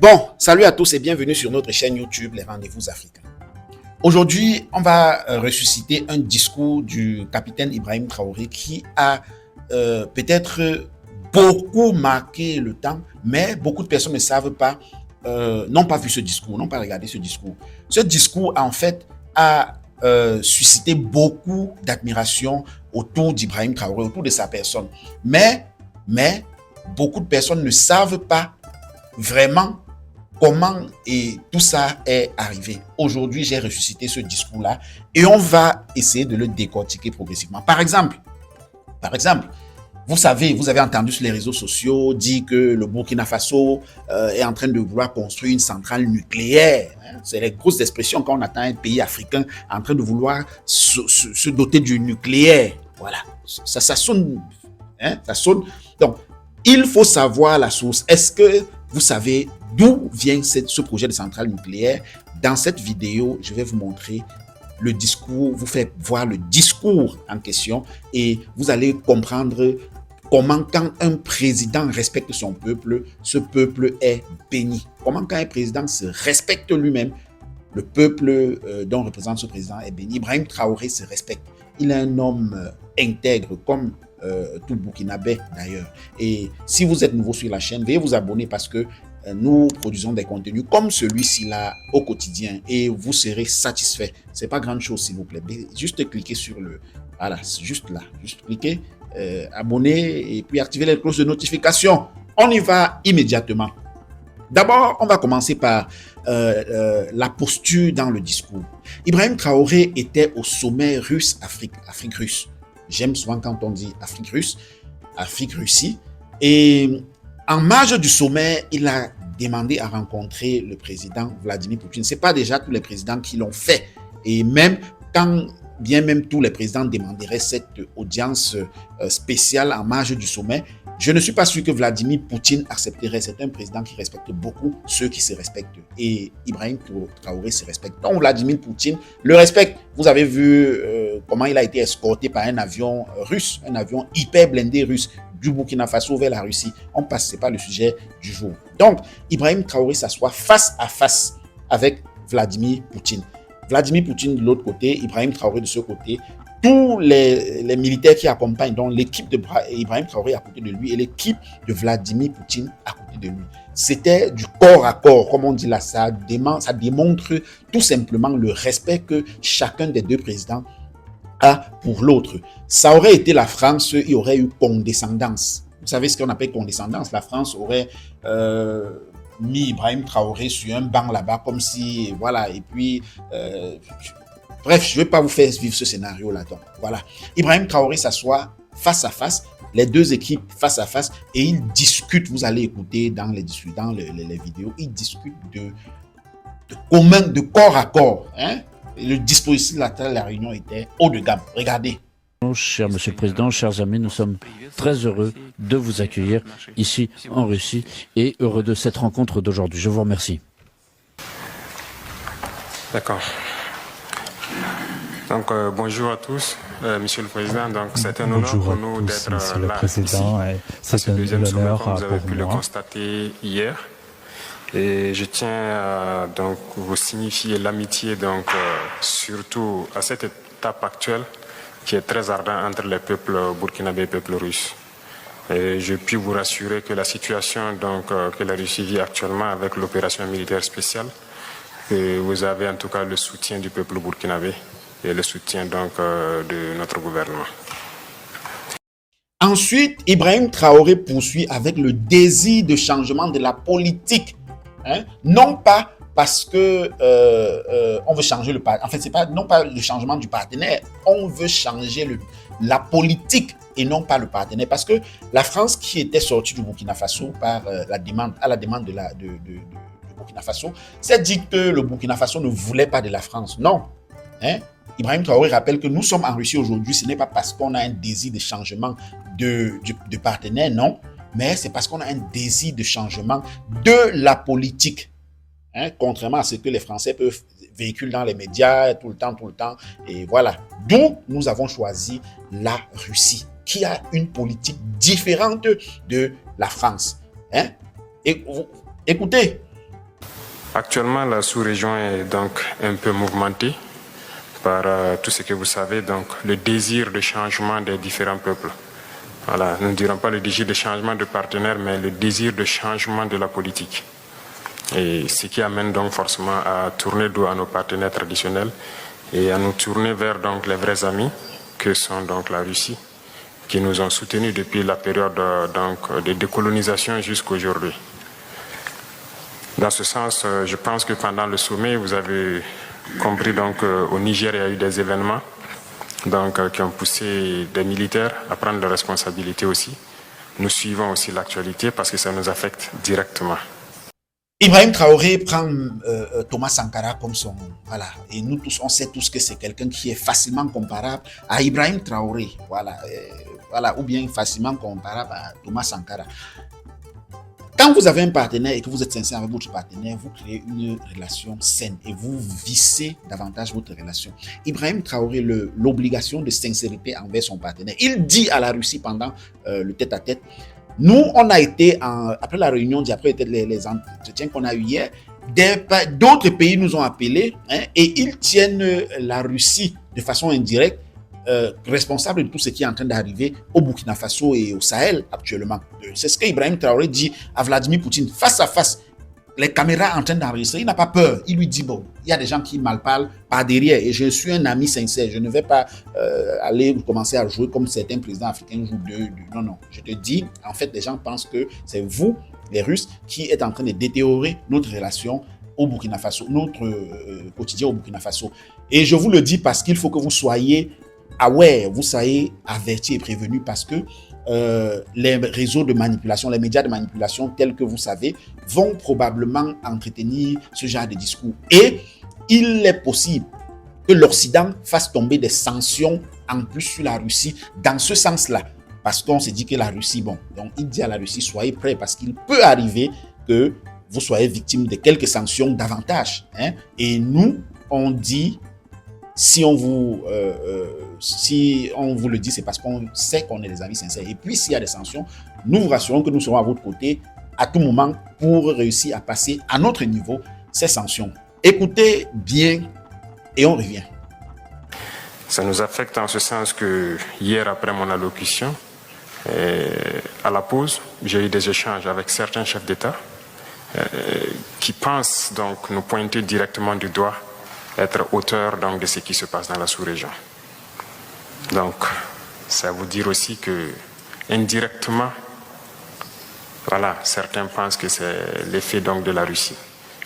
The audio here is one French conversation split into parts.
Bon, salut à tous et bienvenue sur notre chaîne YouTube Les Rendez-vous Africains. Aujourd'hui, on va ressusciter un discours du capitaine Ibrahim Traoré qui a peut-être beaucoup marqué le temps, mais beaucoup de personnes ne savent pas, n'ont pas vu ce discours, n'ont pas regardé ce discours. Ce discours, en fait, a suscité beaucoup d'admiration autour d'Ibrahim Traoré, autour de sa personne. Mais beaucoup de personnes ne savent pas vraiment comment et tout ça est arrivé. Aujourd'hui, j'ai ressuscité ce discours-là et on va essayer de le décortiquer progressivement. Par exemple, vous savez, vous avez entendu sur les réseaux sociaux dire que le Burkina Faso est en train de vouloir construire une centrale nucléaire. C'est les grosses expressions quand on attend un pays africain en train de vouloir se doter du nucléaire. Voilà, ça sonne, ça sonne. Donc, il faut savoir la source. Est-ce que vous savez d'où vient ce projet de centrale nucléaire? Dans cette vidéo, je vais vous montrer le discours, vous faire voir le discours en question et vous allez comprendre comment quand un président respecte son peuple, ce peuple est béni. Comment quand un président se respecte lui-même, le peuple dont représente ce président est béni. Ibrahim Traoré se respecte. Il est un homme intègre comme tout Burkinabé d'ailleurs. Et si vous êtes nouveau sur la chaîne, veuillez vous abonner parce que nous produisons des contenus comme celui-ci là au quotidien et vous serez satisfait. C'est pas grande chose s'il vous plaît. Juste cliquez sur le, voilà, juste là, juste cliquez, abonner et puis activer les cloches de notification. On y va immédiatement. D'abord, on va commencer par la posture dans le discours. Ibrahim Traoré était au sommet russe-Afrique russe. J'aime souvent quand on dit Afrique-Russie. Et en marge du sommet, il a demandé à rencontrer le président Vladimir Poutine. Ce n'est pas déjà tous les présidents qui l'ont fait. Et même quand bien même tous les présidents demanderaient cette audience spéciale en marge du sommet, je ne suis pas sûr que Vladimir Poutine accepterait. C'est un président qui respecte beaucoup ceux qui se respectent. Et Ibrahim Traoré se respecte. Donc Vladimir Poutine le respecte. Vous avez vu comment il a été escorté par un avion russe, un avion hyper blindé russe du Burkina Faso vers la Russie. On passe, c'est pas le sujet du jour. Donc Ibrahim Traoré s'assoit face à face avec Vladimir Poutine. Vladimir Poutine de l'autre côté, Ibrahim Traoré de ce côté. Tous les militaires qui accompagnent, donc l'équipe de Ibrahim Traoré à côté de lui et l'équipe de Vladimir Poutine à côté de lui. C'était du corps à corps, comme on dit là. Ça démontre tout simplement le respect que chacun des deux présidents a pour l'autre. Ça aurait été la France, il y aurait eu condescendance. Vous savez ce qu'on appelle condescendance? La France aurait mis Ibrahim Traoré sur un banc là-bas, comme si, voilà, et puis... bref, je ne vais pas vous faire vivre ce scénario-là. Donc, voilà. Ibrahim Traoré s'assoit face à face, les deux équipes face à face, et ils discutent. Vous allez écouter dans les vidéos, ils discutent de corps à corps. Le dispositif de la réunion était haut de gamme. Regardez. Cher Monsieur le Président, chers amis, nous sommes très heureux de vous accueillir ici en Russie et heureux de cette rencontre d'aujourd'hui. Je vous remercie. D'accord. Donc bonjour à tous, Monsieur le Président. Donc c'est un honneur pour nous d'être là ici. C'est un deuxième sommet comme vous avez pu le constater hier. Et je tiens donc vous signifier l'amitié donc surtout à cette étape actuelle qui est très ardente entre les peuples burkinabés et le peuple russe. Et je puis vous rassurer que la situation donc que la Russie vit actuellement avec l'opération militaire spéciale, que vous avez en tout cas le soutien du peuple burkinabé et le soutien donc de notre gouvernement. Ensuite, Ibrahim Traoré poursuit avec le désir de changement de la politique. Non pas parce que on veut changer le partenaire. En fait, c'est pas non pas le changement du partenaire. On veut changer la politique et non pas le partenaire. Parce que la France qui était sortie du Burkina Faso à la demande de Burkina Faso, s'est dit que le Burkina Faso ne voulait pas de la France. Non. Ibrahim Traoré rappelle que nous sommes en Russie aujourd'hui. Ce n'est pas parce qu'on a un désir de changement de partenaire, non. Mais c'est parce qu'on a un désir de changement de la politique. Contrairement à ce que les Français peuvent véhiculer dans les médias tout le temps. Et voilà. D'où nous avons choisi la Russie, qui a une politique différente de la France. Écoutez, Actuellement, la sous-région est donc un peu mouvementée par tout ce que vous savez, donc le désir de changement des différents peuples. Voilà, nous ne dirons pas le désir de changement de partenaire, mais le désir de changement de la politique. Et ce qui amène donc forcément à tourner dos à nos partenaires traditionnels et à nous tourner vers donc les vrais amis que sont donc la Russie, qui nous ont soutenus depuis la période de décolonisation jusqu'à aujourd'hui. Dans ce sens, je pense que pendant le sommet, vous avez compris donc au Niger, il y a eu des événements donc, qui ont poussé des militaires à prendre leurs responsabilités aussi. Nous suivons aussi l'actualité parce que ça nous affecte directement. Ibrahim Traoré prend Thomas Sankara comme son... Voilà. Et nous tous, on sait tous que c'est quelqu'un qui est facilement comparable à Ibrahim Traoré. Voilà. Voilà. Ou bien facilement comparable à Thomas Sankara. Quand vous avez un partenaire et que vous êtes sincère avec votre partenaire, vous créez une relation saine et vous vissez davantage votre relation. Ibrahim Traoré, l'obligation de sincérité envers son partenaire. Il dit à la Russie pendant le tête-à-tête, nous, on a été, après la réunion, après les entretiens qu'on a eu hier, d'autres pays nous ont appelés et ils tiennent la Russie de façon indirecte responsable de tout ce qui est en train d'arriver au Burkina Faso et au Sahel actuellement. C'est ce qu'Ibrahim Traoré dit à Vladimir Poutine, face à face, les caméras en train d'enregistrer, il n'a pas peur. Il lui dit, bon, il y a des gens qui mal parlent par derrière et je suis un ami sincère. Je ne vais pas aller commencer à jouer comme certains présidents africains jouent Non, non. Je te dis, en fait, les gens pensent que c'est vous, les Russes, qui êtes en train de détériorer notre relation au Burkina Faso, notre quotidien au Burkina Faso. Et je vous le dis parce qu'il faut que vous soyez aware, vous soyez avertis et prévenus parce que les réseaux de manipulation, les médias de manipulation tels que vous savez, vont probablement entretenir ce genre de discours. Et il est possible que l'Occident fasse tomber des sanctions en plus sur la Russie dans ce sens-là. Parce qu'on se dit que la Russie, bon, donc il dit à la Russie, soyez prêts parce qu'il peut arriver que vous soyez victime de quelques sanctions davantage. Et nous, on dit, si on vous le dit, c'est parce qu'on sait qu'on est des amis sincères. Et puis, s'il y a des sanctions, nous vous rassurons que nous serons à votre côté à tout moment pour réussir à passer à notre niveau ces sanctions. Écoutez bien et on revient. Ça nous affecte en ce sens que hier, après mon allocution, à la pause, j'ai eu des échanges avec certains chefs d'État qui pensent donc nous pointer directement du doigt, être auteur donc de ce qui se passe dans la sous-région. Donc, ça veut dire aussi que indirectement, voilà, certains pensent que c'est l'effet donc de la Russie.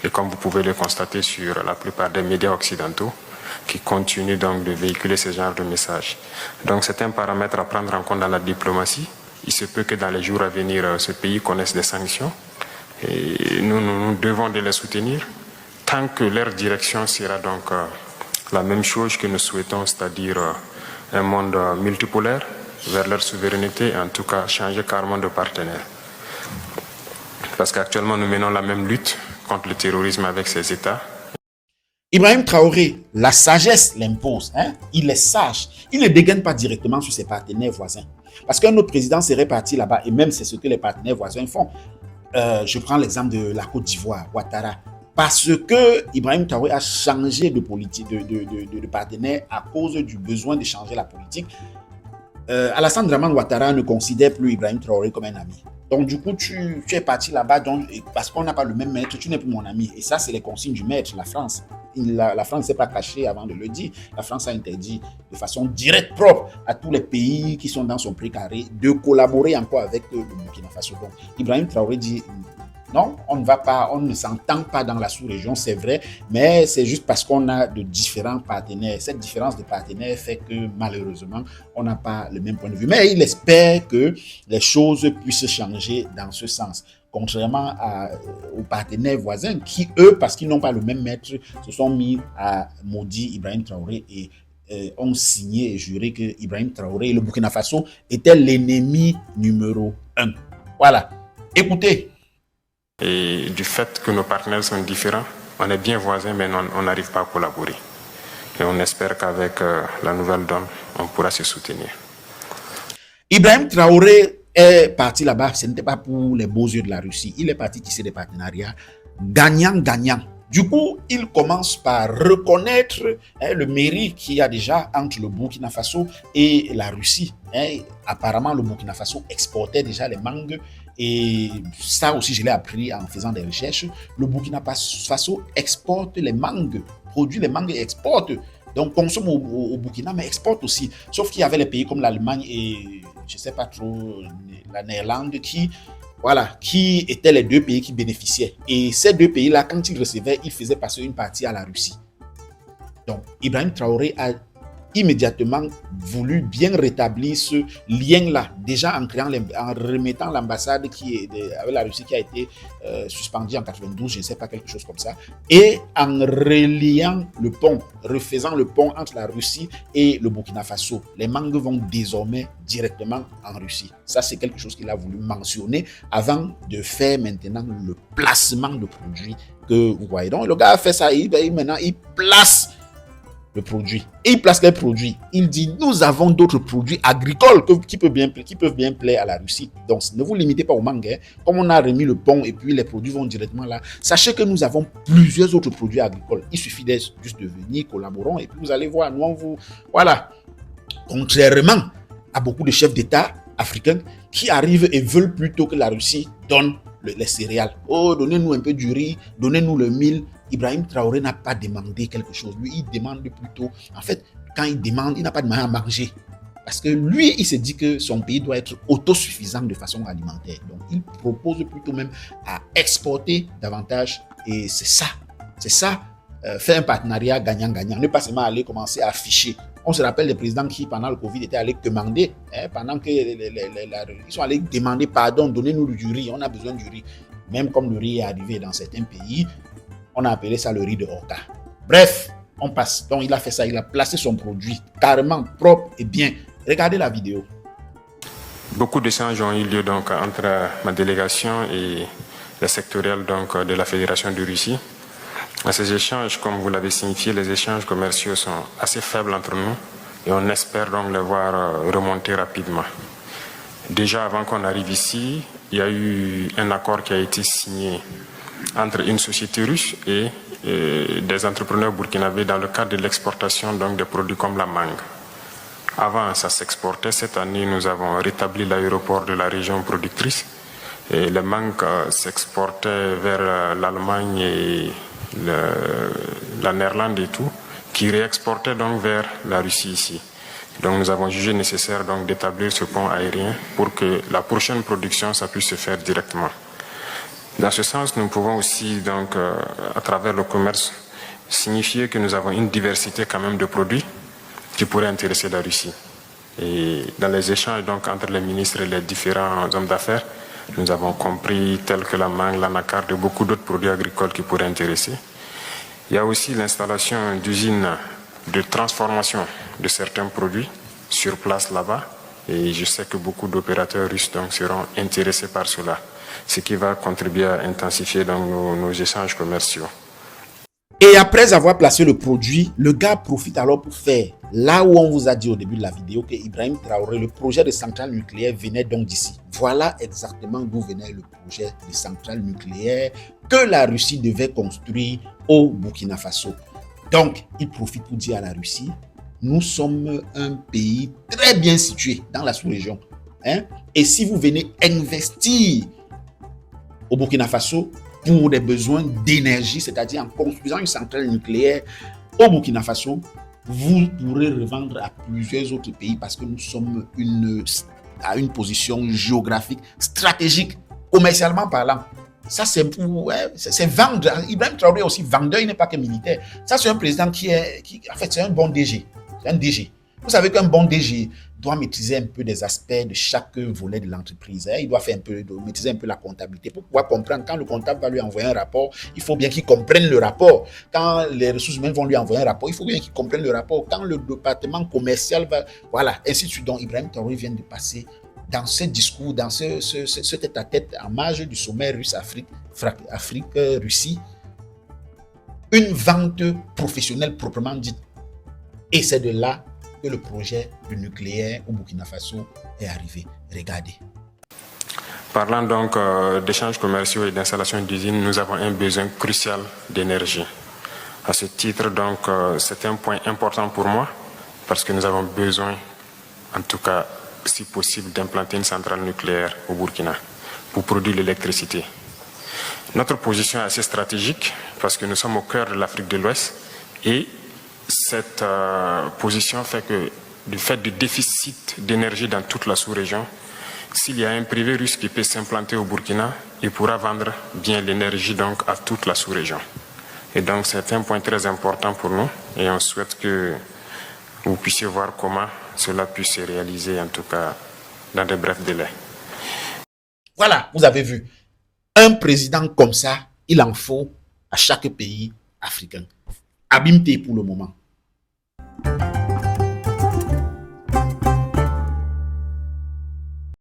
Et comme vous pouvez le constater sur la plupart des médias occidentaux, qui continuent donc de véhiculer ce genre de messages. Donc, c'est un paramètre à prendre en compte dans la diplomatie. Il se peut que dans les jours à venir, ce pays connaisse des sanctions. Et nous devons de les soutenir tant que leur direction sera donc la même chose que nous souhaitons, c'est-à-dire un monde multipolaire vers leur souveraineté, en tout cas changer carrément de partenaire. Parce qu'actuellement, nous menons la même lutte contre le terrorisme avec ces États. Ibrahim Traoré, la sagesse l'impose. Il est sage. Il ne dégaine pas directement sur ses partenaires voisins. Parce qu'un autre président serait parti là-bas, et même c'est ce que les partenaires voisins font. Je prends l'exemple de la Côte d'Ivoire, Ouattara. Parce que Ibrahim Traoré a changé de politique, de partenaire à cause du besoin de changer la politique. Alassane Dramane Ouattara ne considère plus Ibrahim Traoré comme un ami. Donc du coup, tu es parti là-bas parce qu'on n'a pas le même maître, tu n'es plus mon ami. Et ça, c'est les consignes du maître, la France. La France ne s'est pas cachée avant de le dire. La France a interdit de façon directe, propre, à tous les pays qui sont dans son précaré de collaborer encore avec le Burkina Faso. Donc Ibrahim Traoré dit... Non, on ne va pas, on ne s'entend pas dans la sous-région, c'est vrai, mais c'est juste parce qu'on a de différents partenaires. Cette différence de partenaires fait que malheureusement, on n'a pas le même point de vue. Mais il espère que les choses puissent changer dans ce sens. Contrairement aux partenaires voisins qui, eux, parce qu'ils n'ont pas le même maître, se sont mis à maudire Ibrahim Traoré et ont signé et juré que Ibrahim Traoré et le Burkina Faso étaient l'ennemi numéro 1. Voilà. Écoutez. Et du fait que nos partenaires sont différents, on est bien voisins, mais on n'arrive pas à collaborer. Et on espère qu'avec la nouvelle donne, on pourra se soutenir. Ibrahim Traoré est parti là-bas, ce n'était pas pour les beaux yeux de la Russie. Il est parti tisser des partenariats gagnant-gagnant. Du coup, il commence par reconnaître le mérite qu'il y a déjà entre le Burkina Faso et la Russie. Apparemment, le Burkina Faso exportait déjà les mangues et ça aussi, je l'ai appris en faisant des recherches. Le Burkina Faso exporte les mangues, produit les mangues et exporte. Donc, consomme au Burkina, mais exporte aussi. Sauf qu'il y avait les pays comme l'Allemagne et, je ne sais pas trop, la Néerlande qui étaient les deux pays qui bénéficiaient. Et ces deux pays-là, quand ils recevaient, ils faisaient passer une partie à la Russie. Donc, Ibrahim Traoré a immédiatement voulu bien rétablir ce lien-là, déjà en remettant l'ambassade avec la Russie qui a été suspendue en 92, je ne sais pas, quelque chose comme ça, et en reliant le pont, refaisant le pont entre la Russie et le Burkina Faso. Les mangues vont désormais directement en Russie. Ça, c'est quelque chose qu'il a voulu mentionner avant de faire maintenant le placement de produits que vous voyez. Donc, le gars a fait ça, maintenant, il place le produit. Et il place les produits. Il dit, nous avons d'autres produits agricoles qui peuvent bien plaire à la Russie. Donc, ne vous limitez pas au mangue. Comme on a remis le pont et puis les produits vont directement là, sachez que nous avons plusieurs autres produits agricoles. Il suffit juste de venir, collaborons et puis vous allez voir, voilà. Contrairement à beaucoup de chefs d'État africains qui arrivent et veulent plutôt que la Russie donne les céréales. Oh, donnez-nous un peu du riz, donnez-nous le mil. Ibrahim Traoré n'a pas demandé quelque chose. Lui, il demande plutôt... En fait, quand il demande, il n'a pas demandé à manger. Parce que lui, il se dit que son pays doit être autosuffisant de façon alimentaire. Donc, il propose plutôt même à exporter davantage. Et c'est ça. Faire un partenariat gagnant-gagnant. Ne pas seulement aller commencer à afficher. On se rappelle des présidents qui, pendant le Covid, étaient allés demander, pendant que ils sont allés demander pardon, donnez-nous du riz, on a besoin du riz. Même comme le riz est arrivé dans certains pays, on a appelé ça le riz de Orca. Bref, on passe. Donc, il a fait ça, il a placé son produit carrément propre et bien. Regardez la vidéo. Beaucoup d'échanges ont eu lieu donc, entre ma délégation et les sectoriels donc, de la Fédération de Russie. À ces échanges, comme vous l'avez signifié, les échanges commerciaux sont assez faibles entre nous et on espère donc les voir remonter rapidement. Déjà, avant qu'on arrive ici, il y a eu un accord qui a été signé entre une société russe et des entrepreneurs burkinabés dans le cadre de l'exportation donc des produits comme la mangue. Avant, ça s'exportait. Cette année, nous avons rétabli l'aéroport de la région productrice. Et les mangues s'exportaient vers l'Allemagne et la Néerlande et tout, qui réexportaient donc vers la Russie ici. Donc nous avons jugé nécessaire donc d'établir ce pont aérien pour que la prochaine production, ça puisse se faire directement. Dans ce sens, nous pouvons aussi, donc, à travers le commerce, signifier que nous avons une diversité quand même de produits qui pourraient intéresser la Russie. Et dans les échanges donc, entre les ministres et les différents hommes d'affaires, nous avons compris, tels que la mangue, l'anacarde et beaucoup d'autres produits agricoles qui pourraient intéresser. Il y a aussi l'installation d'usines de transformation de certains produits sur place là-bas. Et je sais que beaucoup d'opérateurs russes donc, seront intéressés par cela, ce qui va contribuer à intensifier donc, nos échanges commerciaux. Et après avoir placé le produit, le gars profite alors pour faire là où on vous a dit au début de la vidéo que Ibrahim Traoré, le projet de centrale nucléaire venait donc d'ici. Voilà exactement d'où venait le projet de centrale nucléaire que la Russie devait construire au Burkina Faso. Donc, il profite pour dire à la Russie, nous sommes un pays très bien situé dans la sous-région. Et si vous venez investir au Burkina Faso pour des besoins d'énergie, c'est-à-dire en construisant une centrale nucléaire au Burkina Faso, vous pourrez revendre à plusieurs autres pays parce que nous sommes à une position géographique, stratégique, commercialement parlant. Ça, c'est vendre. Ibrahim Traoré est aussi vendeur, il n'est pas que militaire. Ça, c'est un président en fait, c'est un bon DG. C'est un DG. Vous savez qu'un bon DG doit maîtriser un peu des aspects de chaque volet de l'entreprise. Il doit maîtriser un peu la comptabilité pour pouvoir comprendre. Quand le comptable va lui envoyer un rapport, il faut bien qu'il comprenne le rapport. Quand les ressources humaines vont lui envoyer un rapport, il faut bien qu'il comprenne le rapport. Quand le département commercial va... Voilà, ainsi de suite. Donc, Ibrahim Traoré vient de passer dans ce discours, dans ce tête-à-tête en marge du sommet Russe-Afrique-Russie, une vente professionnelle proprement dite. Et c'est de là que le projet du nucléaire au Burkina Faso est arrivé. Regardez. Parlant donc d'échanges commerciaux et d'installation d'usines, nous avons un besoin crucial d'énergie. À ce titre, donc, c'est un point important pour moi parce que nous avons besoin, en tout cas, si possible, d'implanter une centrale nucléaire au Burkina pour produire l'électricité. Notre position est assez stratégique parce que nous sommes au cœur de l'Afrique de l'Ouest et cette position fait que, du fait du déficit d'énergie dans toute la sous-région, s'il y a un privé russe qui peut s'implanter au Burkina, il pourra vendre bien l'énergie donc à toute la sous-région. Et donc c'est un point très important pour nous et on souhaite que vous puissiez voir comment cela puisse se réaliser, en tout cas dans de brefs délais. Voilà, vous avez vu. Un président comme ça, il en faut à chaque pays africain. Abimté pour le moment.